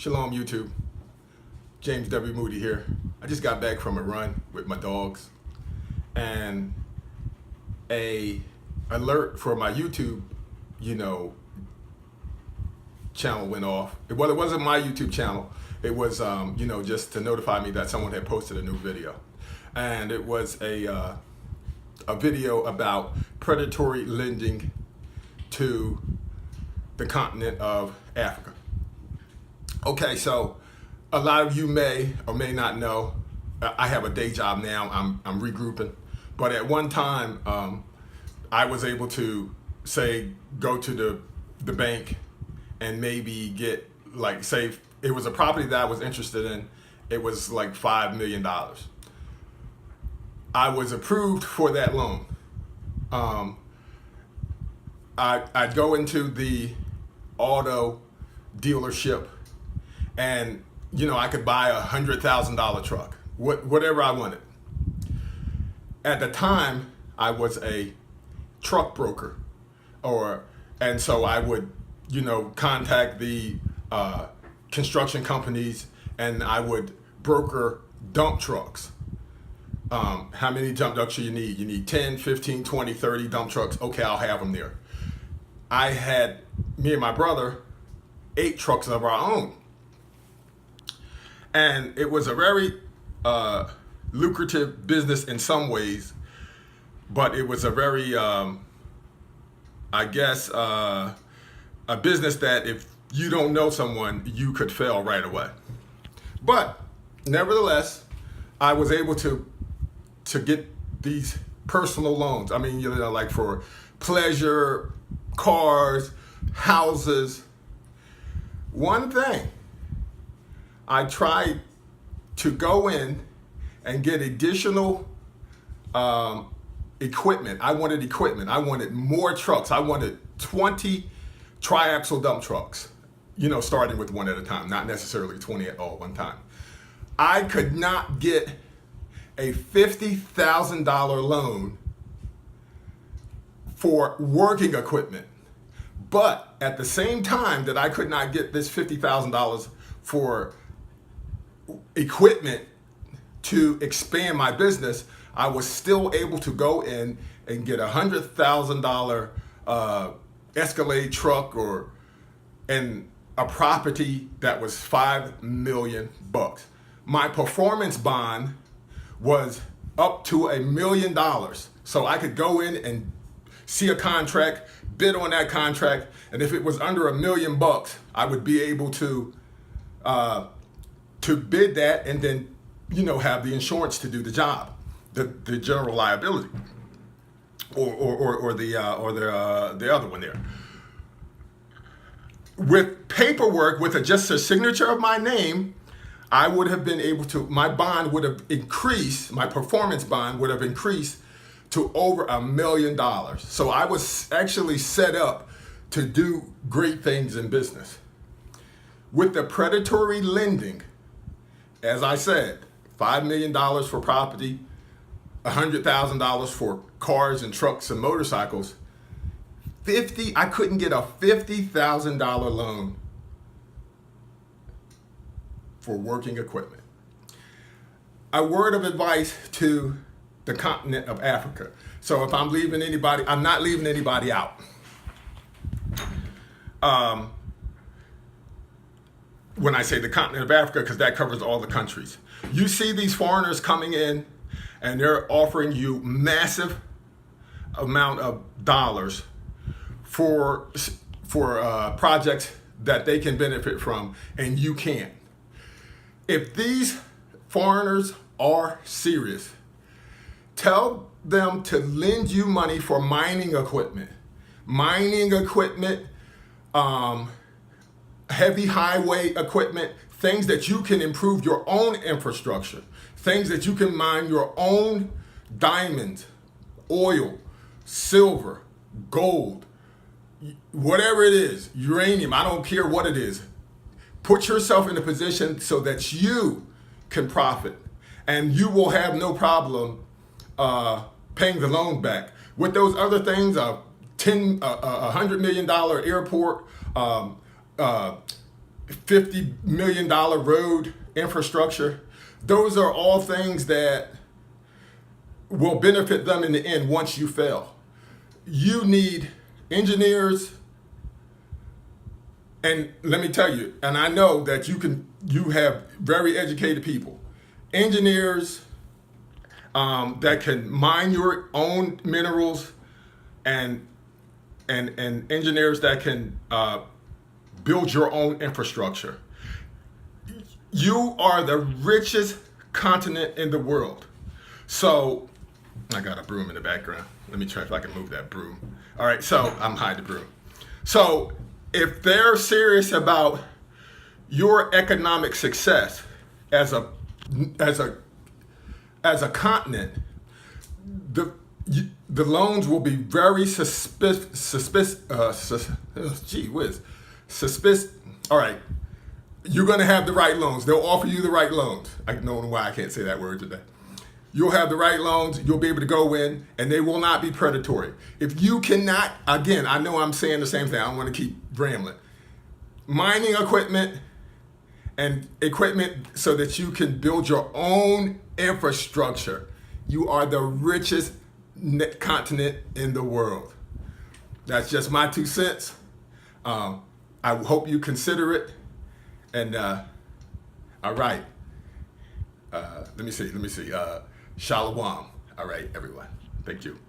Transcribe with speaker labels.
Speaker 1: Shalom YouTube, James W Moody here. I just got back from a run with my dogs and a alert for my YouTube, channel went off. Well, it wasn't my YouTube channel. It was, just to notify me that someone had posted a new video. And it was a video about predatory lending to the continent of Africa. Okay, so a lot of you may or may not know, I have a day job now. I'm regrouping, but at one time I was able to go to the bank and maybe get, like, say it was a property that I was interested in. It was like $5 million. I was approved for that loan. I'd go into the auto dealership and, I could buy a $100,000 truck, whatever I wanted. At the time, I was a truck broker, and so I would, contact the construction companies and I would broker dump trucks. How many dump trucks do you need? You need 10, 15, 20, 30 dump trucks. Okay, I'll have them there. I had, me and my brother, 8 trucks of our own. And it was a very lucrative business in some ways, but it was a very, a business that if you don't know someone, you could fail right away. But nevertheless, I was able to get these personal loans. I mean, like for pleasure, cars, houses. One thing, I tried to go in and get additional equipment. I wanted equipment. I wanted more trucks. I wanted 20 triaxle dump trucks, starting with one at a time, not necessarily 20 at all one time. I could not get a $50,000 loan for working equipment. But at the same time that I could not get this $50,000 for equipment to expand my business, I was still able to go in and get a $100,000 Escalade truck and a property that was $5 million. My performance bond was up to $1 million. So I could go in and see a contract, bid on that contract, and if it was under $1 million, I would be able to bid that and then, have the insurance to do the job, the general liability, or the other one there. With paperwork, with just a signature of my name, I would have been able to, my bond would have increased, my performance bond would have increased to over $1 million. So I was actually set up to do great things in business. With the predatory lending, as I said, $5 million for property, $100,000 for cars and trucks and motorcycles, I couldn't get a $50,000 loan for working equipment. A word of advice to the continent of Africa. So if I'm leaving anybody, I'm not leaving anybody out. When I say the continent of Africa, because that covers all the countries. You see these foreigners coming in and they're offering you massive amount of dollars for projects that they can benefit from and you can't. If these foreigners are serious, tell them to lend you money for mining equipment. Heavy highway equipment, things that you can improve your own infrastructure, things that you can mine your own diamonds, oil, silver, gold, whatever it is, uranium, I don't care what it is. Put yourself in a position so that you can profit and you will have no problem paying the loan back. With those other things, $100 million airport, $50 million road infrastructure. Those are all things that will benefit them in the end once you fail. You need engineers, and let me tell you, and I know that you have very educated people, engineers that can mine your own minerals, and engineers that can build your own infrastructure. You are the richest continent in the world. So, I got a broom in the background. Let me try if I can move that broom. All right, so I'm hiding the broom. So, if they're serious about your economic success as a continent, the loans will be very suspicious. All right, you're going to have the right loans. They'll offer you the right loans. I don't know why I can't say that word today. You'll have the right loans. You'll be able to go in, and they will not be predatory. If you cannot, again, I know I'm saying the same thing. I don't want to keep rambling. Mining equipment and equipment so that you can build your own infrastructure. You are the richest continent in the world. That's just my 2 cents. I hope you consider it. And all right. Let me see. Shalom. All right, everyone. Thank you.